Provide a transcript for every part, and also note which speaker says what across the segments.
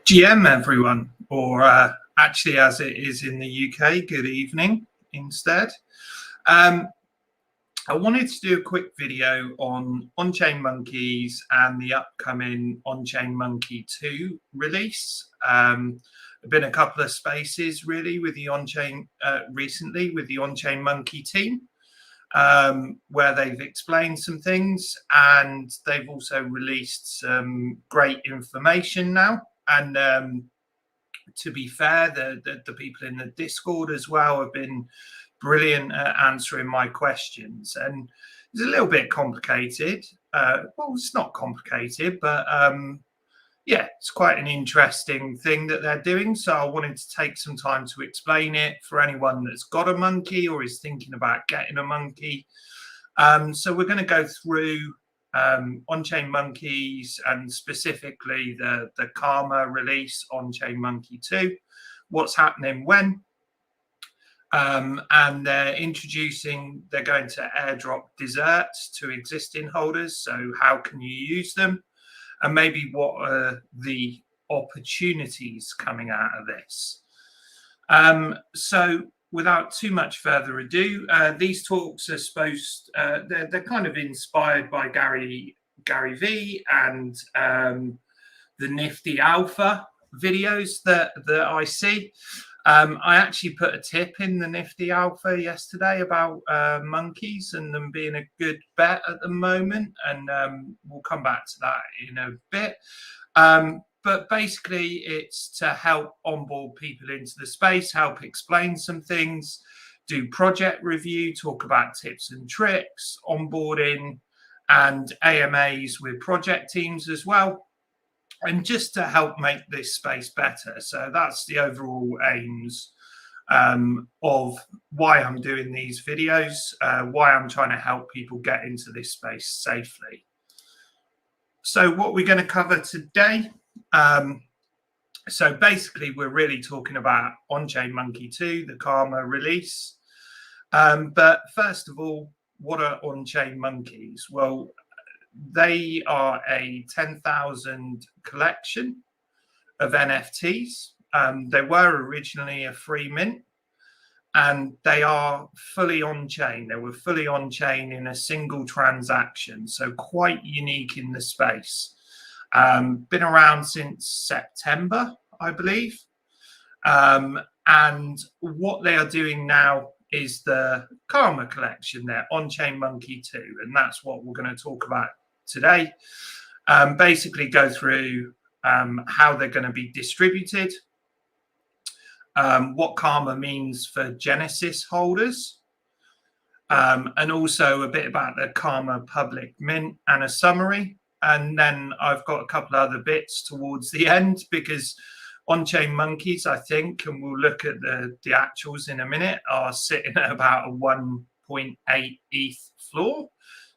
Speaker 1: GM, everyone, or actually, as it is in the UK, good evening instead. I wanted to do a quick video on OnChainMonkeys and the upcoming OnChainMonkey 2 release. There've been a couple of spaces really with the recently with the OnChainMonkey team, where they've explained some things, and they've also released some great information now. And to be fair, the people in the Discord as well have been brilliant at answering my questions. And it's a little bit complicated. Well, it's not complicated, but yeah, it's quite an interesting thing that they're doing. So I wanted to take some time to explain it for anyone that's got a monkey or is thinking about getting a monkey. So we're going to go through OnChainMonkeys and specifically the Karma release, OnChainMonkey 2, what's happening when. And they're going to airdrop desserts to existing holders. So how can you use them? And maybe what are the opportunities coming out of this? So without too much further ado, these talks are they're kind of inspired by Gary V and the Nifty Alpha videos that I see. I actually put a tip in the Nifty Alpha yesterday about monkeys and them being a good bet at the moment, and we'll come back to that in a bit. But basically, it's to help onboard people into the space, help explain some things, do project review, talk about tips and tricks, onboarding, and AMAs with project teams as well. And just to help make this space better. So that's the overall aims of why I'm doing these videos, why I'm trying to help people get into this space safely. So what we're going to cover today. So basically, we're really talking about OnChainMonkey 2, the Karma release. But first of all, what are OnChainMonkeys? Well, they are a 10,000 collection of NFTs. They were originally a free mint, and they are fully on-chain. They were fully on-chain in a single transaction, so quite unique in the space. Been around since September, I believe. And what they are doing now is the Karma collection, their OnChainMonkey 2, and that's what we're going to talk about today. Basically go through how they're going to be distributed, what Karma means for Genesis holders, and also a bit about the Karma public mint and a summary. And then I've got a couple of other bits towards the end, because OnChainMonkeys, I think, and we'll look at the actuals in a minute, are sitting at about a 1.8 ETH floor.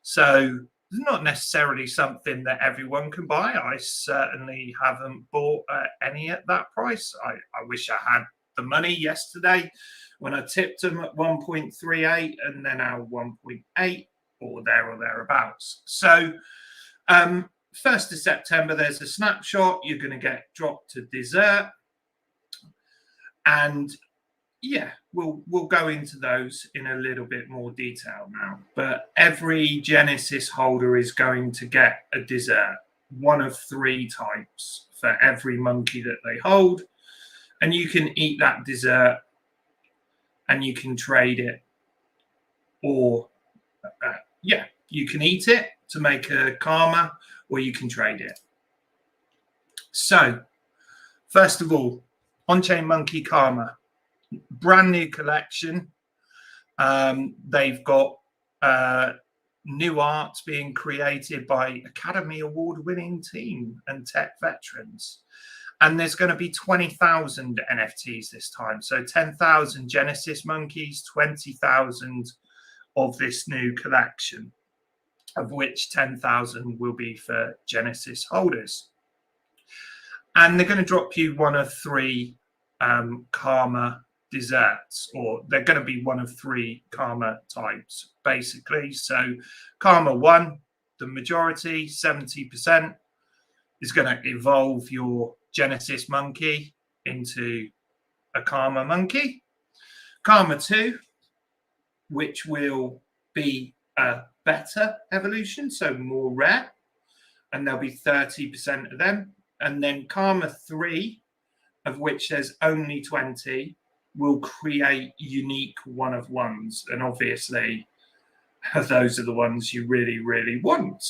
Speaker 1: So it's not necessarily something that everyone can buy. I certainly haven't bought any at that price. I wish I had the money yesterday when I tipped them at 1.38 and then now 1.8 or thereabouts. So 1st of September, there's a snapshot. You're going to get dropped to dessert. And yeah, we'll go into those in a little bit more detail now. But every Genesis holder is going to get a dessert, one of 3 types for every monkey that they hold. And you can eat that dessert and you can trade it, or yeah, you can eat it to make a Karma, or you can trade it. So first of all, OnChainMonkey Karma, brand new collection. They've got new art being created by Academy Award winning team and tech veterans. And there's going to be 20,000 NFTs this time. So 10,000 Genesis monkeys, 20,000 of this new collection, of which 10,000 will be for Genesis holders. And they're going to drop you one of 3 Karma desserts, or they're going to be one of 3 Karma types, basically. So Karma 1, the majority, 70%, is going to evolve your Genesis monkey into a Karma monkey. Karma 2, which will be a better evolution, so more rare, and there'll be 30% of them. And then Karma 3, of which there's only 20, will create unique one-of-ones. And obviously, those are the ones you really, really want.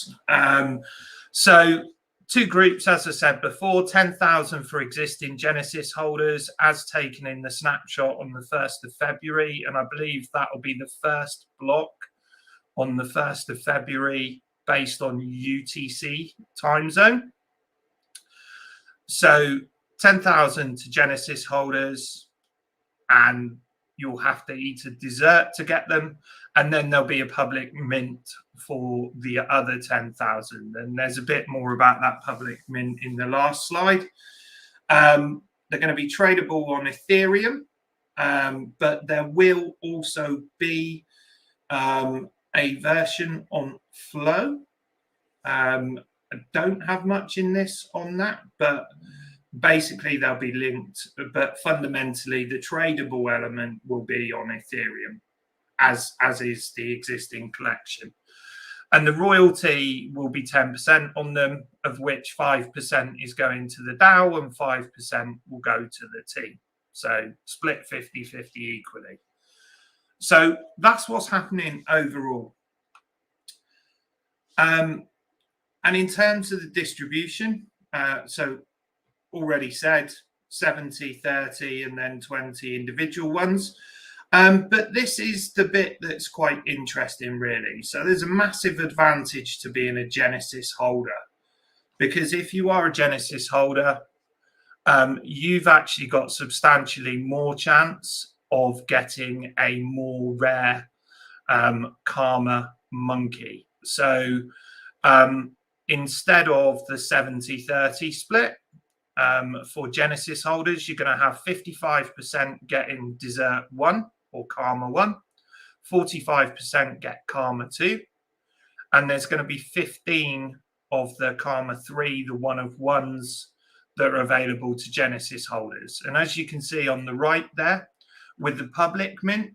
Speaker 1: So 2 groups, as I said before, 10,000 for existing Genesis holders, as taken in the snapshot on the 1st of February. And I believe that will be the first block on the 1st of February based on UTC time zone. So 10,000 to Genesis holders, and you'll have to eat a dessert to get them. And then there'll be a public mint for the other 10,000. And there's a bit more about that public mint in the last slide. They're going to be tradable on Ethereum, but there will also be a version on Flow. I don't have much in this on that, but basically they'll be linked. But fundamentally, the tradable element will be on Ethereum, as is the existing collection. And the royalty will be 10% on them, of which 5% is going to the DAO and 5% will go to the team. So split 50-50 equally. So that's what's happening overall. And in terms of the distribution, so already said 70, 30, and then 20 individual ones. But this is the bit that's quite interesting, really. So there's a massive advantage to being a Genesis holder, because if you are a Genesis holder, you've actually got substantially more chance of getting a more rare Karma monkey. So instead of the 70-30 split, for Genesis holders, you're going to have 55% getting Dessert 1 or Karma 1, 45% get Karma 2, and there's going to be 15 of the Karma 3, the one-of-ones, that are available to Genesis holders. And as you can see on the right there, with the public mint,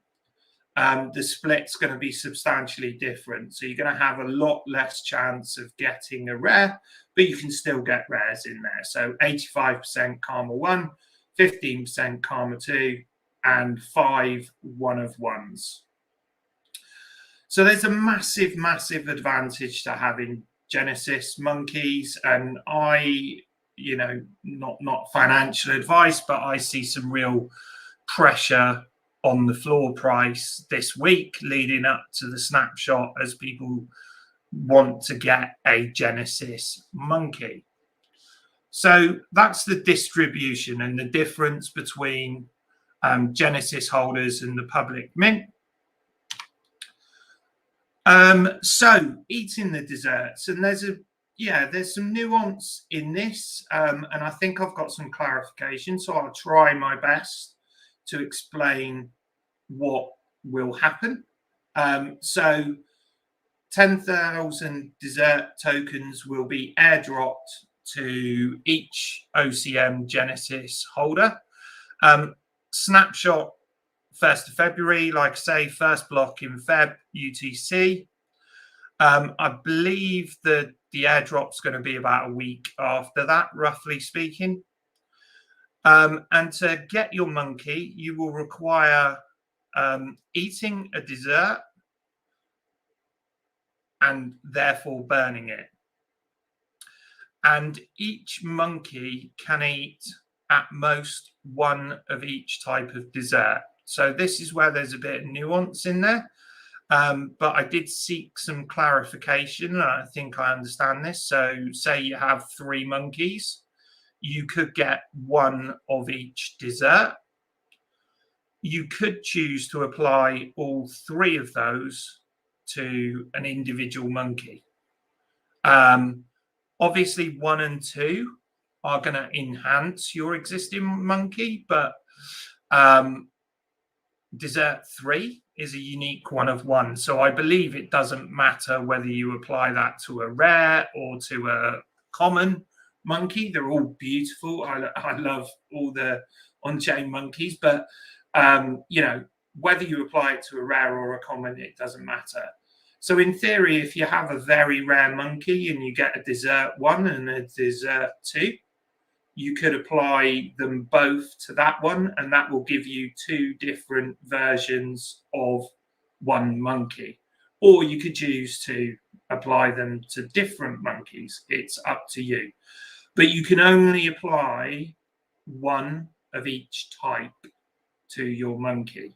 Speaker 1: the split's going to be substantially different. So you're going to have a lot less chance of getting a rare, but you can still get rares in there. So 85% Karma 1, 15% Karma 2, and 5 one-of-ones. So there's a massive, massive advantage to having Genesis monkeys. And I, not financial advice, but I see some real pressure on the floor price this week leading up to the snapshot as people want to get a Genesis monkey. So that's the distribution and the difference between Genesis holders and the public mint. So eating the desserts, and there's some nuance in this, and I think I've got some clarification, so I'll try my best to explain what will happen. So 10,000 dessert tokens will be airdropped to each OCM Genesis holder. Snapshot 1st of February, like I say, first block in Feb UTC. I believe that the airdrop's going to be about a week after that, roughly speaking. And to get your monkey, you will require eating a dessert and therefore burning it. And each monkey can eat at most one of each type of dessert. So this is where there's a bit of nuance in there. But I did seek some clarification, and I think I understand this. So say you have 3 monkeys, you could get one of each dessert. You could choose to apply all 3 of those to an individual monkey. Obviously, 1 and 2 are going to enhance your existing monkey, but dessert 3 is a unique one-of-one. So I believe it doesn't matter whether you apply that to a rare or to a common monkey. They're all beautiful. I love all the on-chain monkeys, but you know, whether you apply it to a rare or a common, it doesn't matter. So in theory, if you have a very rare monkey and you get a dessert 1 and a dessert 2, you could apply them both to that one, and that will give you 2 different versions of one monkey. Or you could choose to apply them to different monkeys. It's up to you. But you can only apply one of each type to your monkey.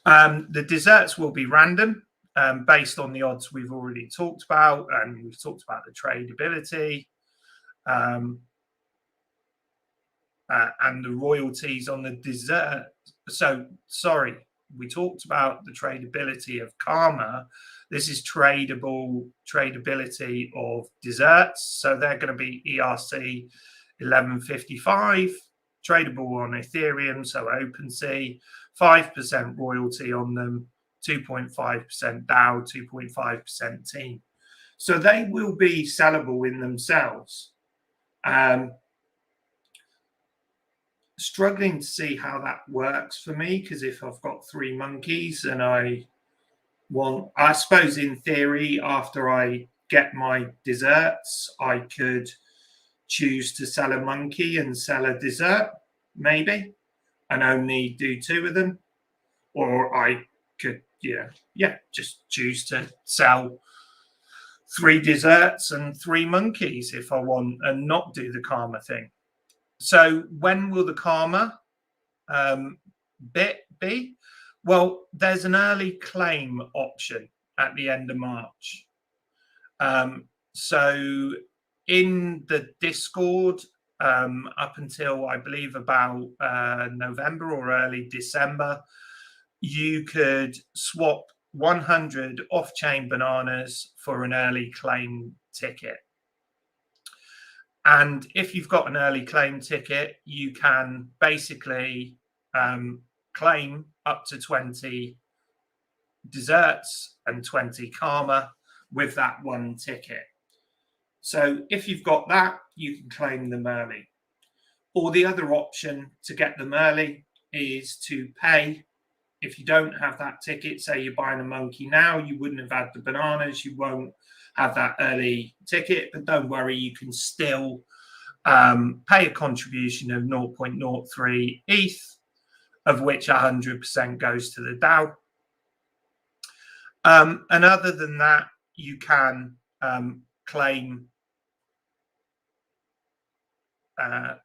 Speaker 1: The desserts will be random based on the odds we've already talked about, and we've talked about the tradability and the royalties on the dessert. So, sorry, we talked about the tradability of Karma. This is tradability of desserts. So they're going to be ERC 1155, tradable on Ethereum, so OpenSea, 5% royalty on them, 2.5% DAO, 2.5% team. So they will be sellable in themselves. Struggling to see how that works for me, because if I've got 3 monkeys and I suppose in theory, after I get my desserts, I could choose to sell a monkey and sell a dessert, maybe, and only do 2 of them. Or I could, just choose to sell 3 desserts and 3 monkeys if I want, and not do the Karma thing. So when will the Karma bit be? Well, there's an early claim option at the end of March. So in the Discord, up until I believe about November or early December, you could swap 100 off-chain bananas for an early claim ticket. And if you've got an early claim ticket, you can basically claim up to 20 desserts and 20 Karma with that one ticket. So if you've got that, you can claim them early. Or the other option to get them early is to pay. If you don't have that ticket, say you're buying a monkey now, you wouldn't have had the bananas, you won't have that early ticket, but don't worry, you can still pay a contribution of 0.03 ETH, of which 100% goes to the DAO. And other than that, you can claim, I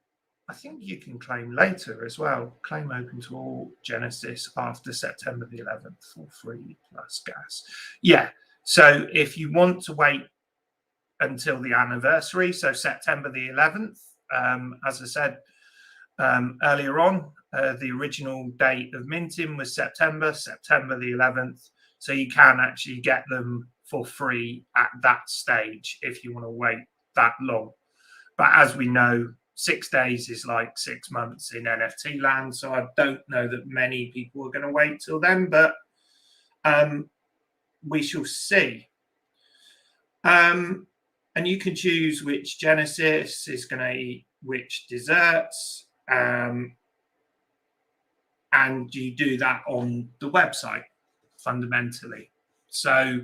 Speaker 1: think you can claim later as well. Claim open to all Genesis after September the 11th for free plus gas. Yeah. So if you want to wait until the anniversary, so September the 11th, as I said earlier on, the original date of minting was September the 11th. So you can actually get them for free at that stage if you want to wait that long. But as we know, 6 days is like 6 months in NFT land. So I don't know that many people are going to wait till then, but we shall see. And you can choose which Genesis is going to eat which desserts. And you do that on the website, fundamentally. So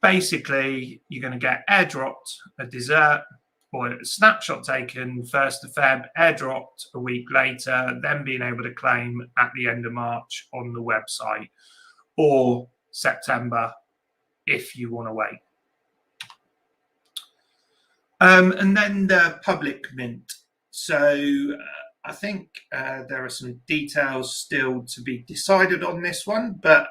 Speaker 1: basically, you're going to get airdropped a dessert or a snapshot taken 1st of Feb, airdropped a week later, then being able to claim at the end of March on the website, or September if you want to wait. And then the public mint. So I think there are some details still to be decided on this one, but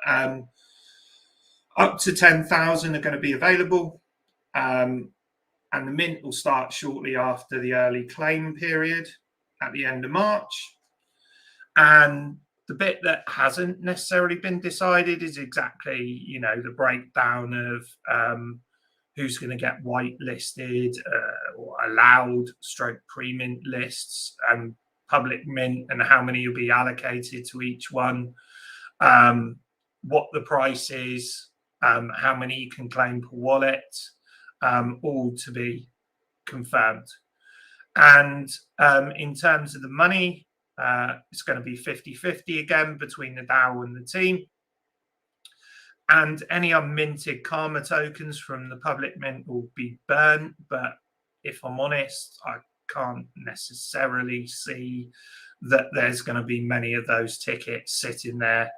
Speaker 1: up to 10,000 are going to be available. And the mint will start shortly after the early claim period at the end of March. And the bit that hasn't necessarily been decided is exactly, the breakdown of who's going to get whitelisted or allowed stroke pre-mint lists and public mint, and how many will be allocated to each one, what the price is, how many you can claim per wallet, all to be confirmed. And in terms of the money, it's going to be 50-50 again between the DAO and the team. And any unminted Karma tokens from the public mint will be burnt. But if I'm honest, I can't necessarily see that there's going to be many of those tickets sitting there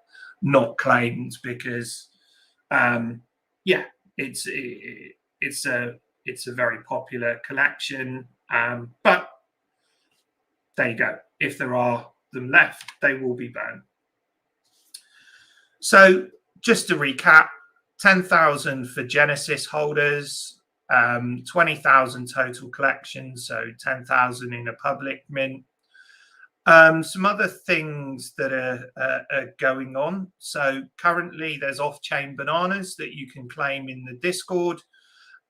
Speaker 1: not claimed, because yeah, it's a very popular collection. But there you go. If there are them left, they will be burned. So just to recap, 10,000 for Genesis holders, 20,000 total collections, so 10,000 in a public mint. Some other things that are going on. So currently there's off-chain bananas that you can claim in the Discord.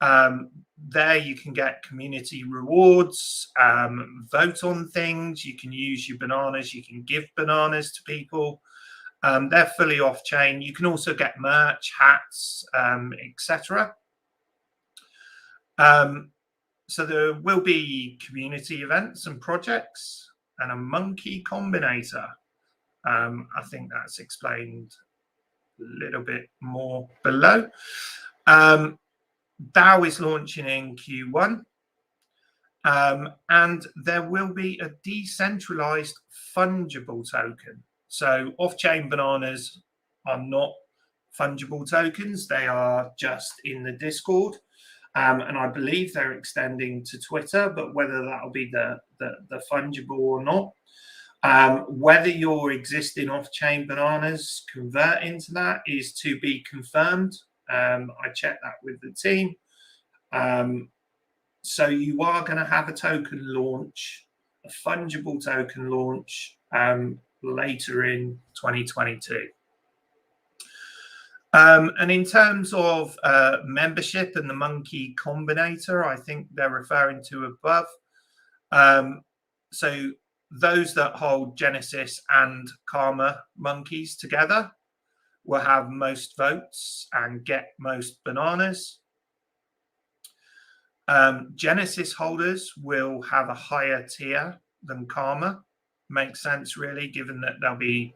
Speaker 1: There you can get community rewards, vote on things, you can use your bananas, you can give bananas to people. They're fully off-chain. You can also get merch, hats, etc. So there will be community events and projects and a monkey combinator. I think that's explained a little bit more below. DAO is launching in Q1. And there will be a decentralized fungible token. So off-chain bananas are not fungible tokens. They are just in the Discord. And I believe they're extending to Twitter, but whether that'll be the fungible or not, whether your existing off-chain bananas convert into that is to be confirmed. I checked that with the team. So you are going to have a token launch, a fungible token launch, later in 2022. And in terms of membership and the monkey combinator, I think they're referring to above. So those that hold Genesis and Karma monkeys together will have most votes and get most bananas. Genesis holders will have a higher tier than Karma. Makes sense, really, given that there'll be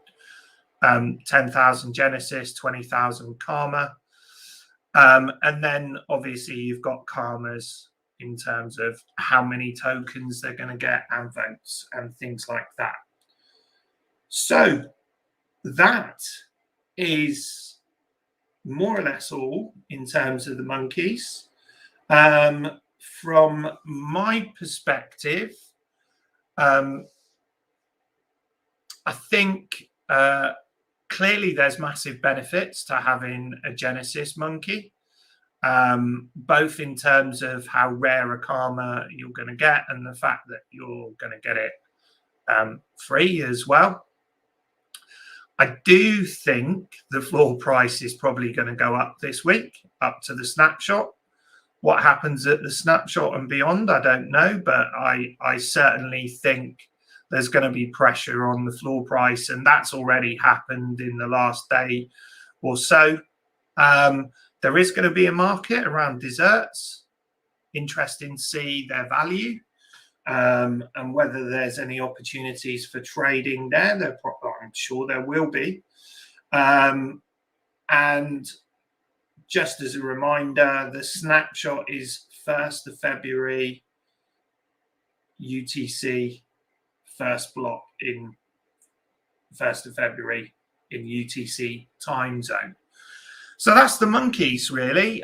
Speaker 1: 10,000 Genesis, 20,000 Karma. And then obviously you've got Karmas in terms of how many tokens they're going to get and votes and things like that. So that is more or less all in terms of the monkeys. From my perspective, I think clearly there's massive benefits to having a Genesis monkey, both in terms of how rare a Karma you're going to get and the fact that you're going to get it free as well. I do think the floor price is probably going to go up this week, up to the snapshot. What happens at the snapshot and beyond, I don't know, but I certainly think there's going to be pressure on the floor price, and that's already happened in the last day or so. There is going to be a market around desserts. Interesting to see their value, and whether there's any opportunities for trading there. I'm sure there will be. And just as a reminder, the snapshot is 1st of February UTC. First block in 1st of February in UTC time zone. So that's the monkeys, really.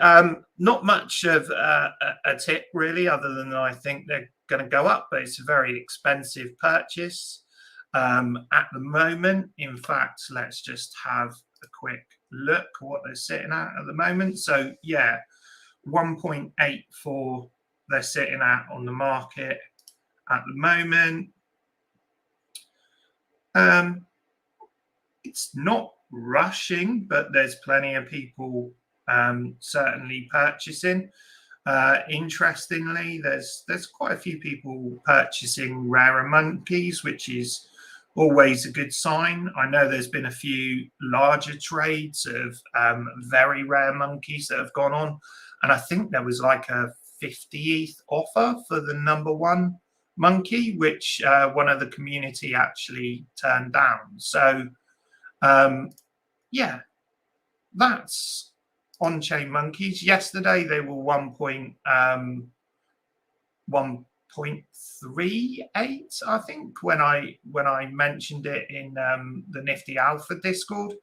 Speaker 1: Not much of a tip, really, other than I think they're going to go up, but it's a very expensive purchase at the moment. In fact, let's just have a quick look at what they're sitting at the moment. So, yeah, 1.84 they're sitting at on the market at the moment. It's not rushing, but there's plenty of people certainly purchasing. Interestingly, there's quite a few people purchasing rarer monkeys, which is always a good sign. I know there's been a few larger trades of very rare monkeys that have gone on, and I think there was like a 50 ETH offer for the #1 monkey, which one of the community actually turned down. So yeah, that's on-chain monkeys. Yesterday they were 1.38, I think, when I mentioned it in the Nifty Alpha Discord.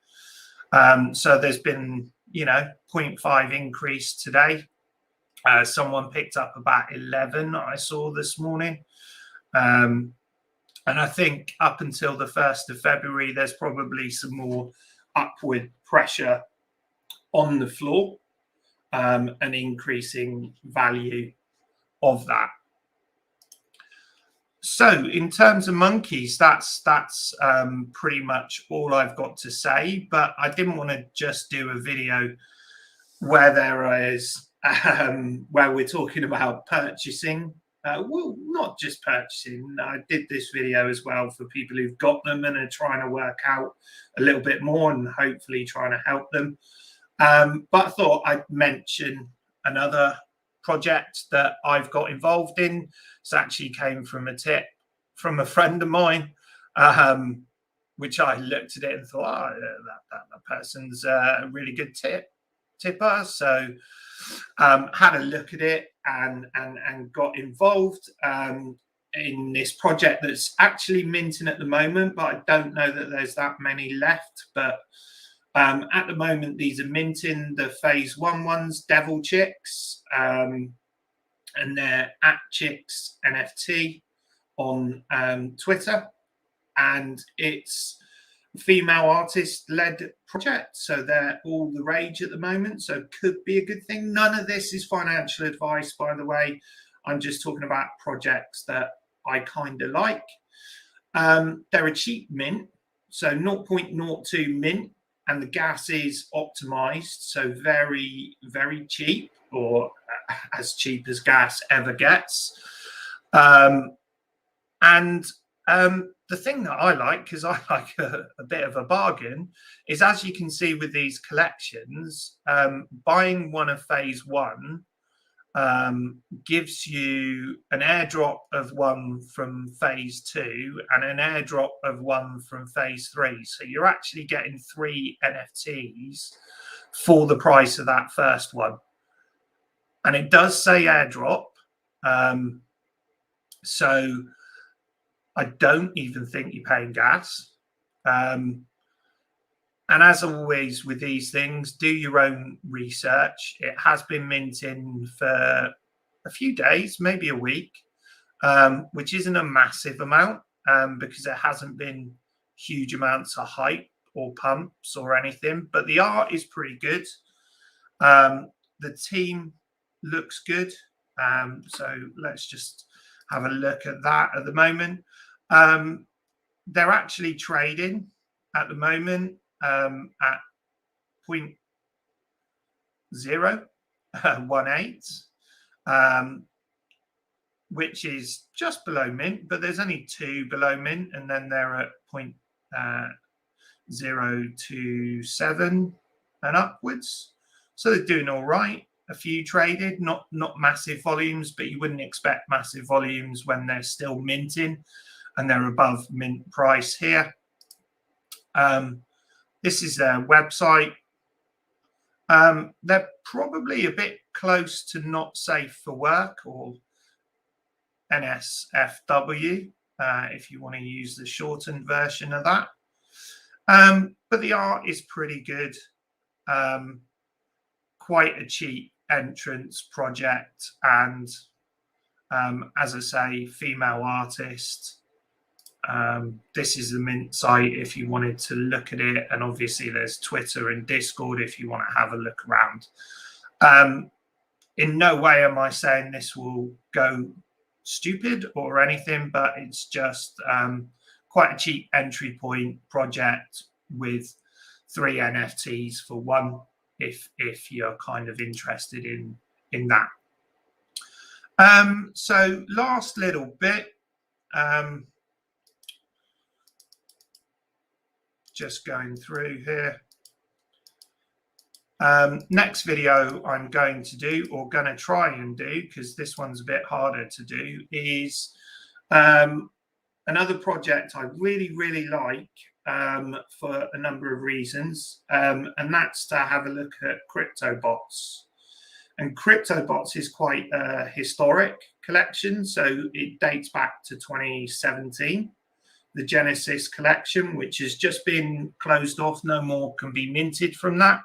Speaker 1: So there's been 0.5 increase today. Someone picked up about 11 I saw this morning. And I think up until the 1st of February, there's probably some more upward pressure on the floor, an increasing value of that. So in terms of monkeys, that's pretty much all I've got to say. But I didn't want to just do a video where there is where we're talking about purchasing. Well, not just purchasing. I did this video as well for people who've got them and are trying to work out a little bit more and hopefully trying to help them. But I thought I'd mention another project that I've got involved in. This actually came from a tip from a friend of mine, which I looked at it and thought, oh, that person's a really good tipper. So had a look at it and got involved in this project that's actually minting at the moment, but I don't know that there's that many left. But at the moment, these are minting the phase 1 ones, Devil Chicks, and they're at Chicks NFT on Twitter, and it's female artist-led project, so they're all the rage at the moment, so could be a good thing. None of this is financial advice, by the way. I'm just talking about projects that I kind of like. They're a cheap mint, so 0.02 mint, and the gas is optimized, so very, very cheap, or as cheap as gas ever gets. The thing that I like, because I like a bit of a bargain, is, as you can see with these collections, buying one of phase 1 gives you an airdrop of one from phase 2 and an airdrop of one from phase 3. So you're actually getting 3 NFTs for the price of that first one. And it does say airdrop. So I don't even think you're paying gas. And as always with these things, do your own research. It has been minting for a few days, maybe a week, which isn't a massive amount because there hasn't been huge amounts of hype or pumps or anything. But the art is pretty good. The team looks good. So let's just have a look at that at the moment. They're actually trading at the moment at 0.018, which is just below mint, but there's only 2 below mint, and then they're at 0.027 and upwards. So they're doing all right. A few traded, not massive volumes, but you wouldn't expect massive volumes when they're still minting and they're above mint price here. This is their website. They're probably a bit close to not safe for work, or NSFW, if you want to use the shortened version of that. But the art is pretty good. Quite a cheap entrance project, and as I say, female artist. This is the mint site if you wanted to look at it, and obviously there's Twitter and Discord if you want to have a look around. In no way am I saying this will go stupid or anything, but it's just quite a cheap entry point project with 3 NFTs for 1 if you're kind of interested in that. So last little bit, just going through here. Next video I'm going to do, or going to try and do, because this one's a bit harder to do, is another project I really, really like for a number of reasons, and that's to have a look at CryptoBots. And CryptoBots is quite a historic collection, so it dates back to 2017. The Genesis collection, which has just been closed off, no more can be minted from that.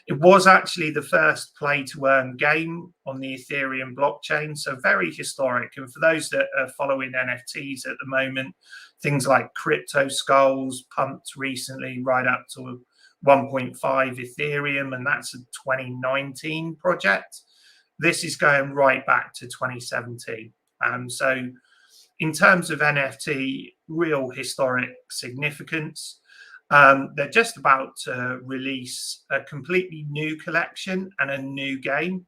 Speaker 1: It was actually the first play-to-earn game on the Ethereum blockchain, so very historic. And for those that are following NFTs at the moment, things like Crypto Skulls pumped recently right up to 1.5 Ethereum, and that's a 2019 project. This is going right back to 2017. So in terms of NFT, real historic significance. They're just about to release a completely new collection and a new game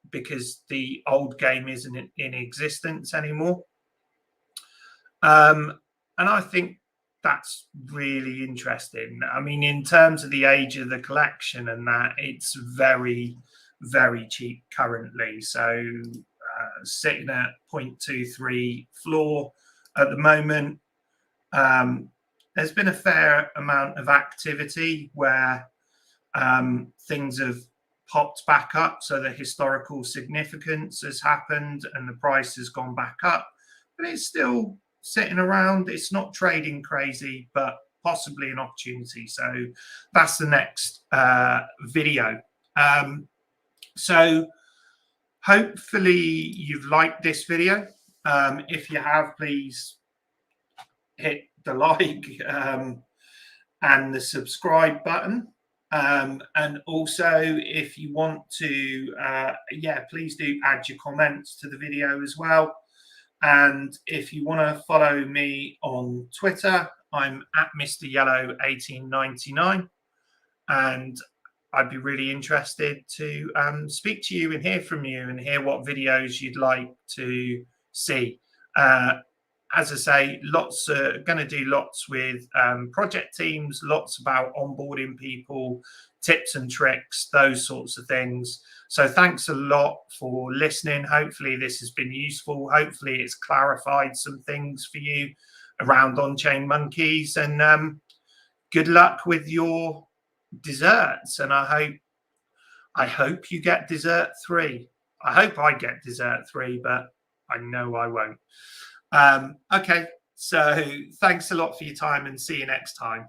Speaker 1: because the old game isn't in existence anymore. And I think that's really interesting. I mean, in terms of the age of the collection and that, it's very, very cheap currently. So sitting at 0.23 floor at the moment. There's been a fair amount of activity where things have popped back up. So the historical significance has happened and the price has gone back up, but it's still sitting around. It's not trading crazy, but possibly an opportunity. So that's the next video. So hopefully you've liked this video. If you have, please hit the like and the subscribe button, and also if you want to please do add your comments to the video as well. And if you want to follow me on Twitter, I'm at Mr. Yellow 1899, and I'd be really interested to speak to you and hear from you and hear what videos you'd like to see. As I say, going to do lots with project teams, lots about onboarding people, tips and tricks, those sorts of things. So thanks a lot for listening. Hopefully this has been useful. Hopefully it's clarified some things for you around on-chain monkeys, and good luck with your desserts. And I hope you get dessert 3. I hope I get dessert 3, but I know I won't. Okay, so thanks a lot for your time and see you next time.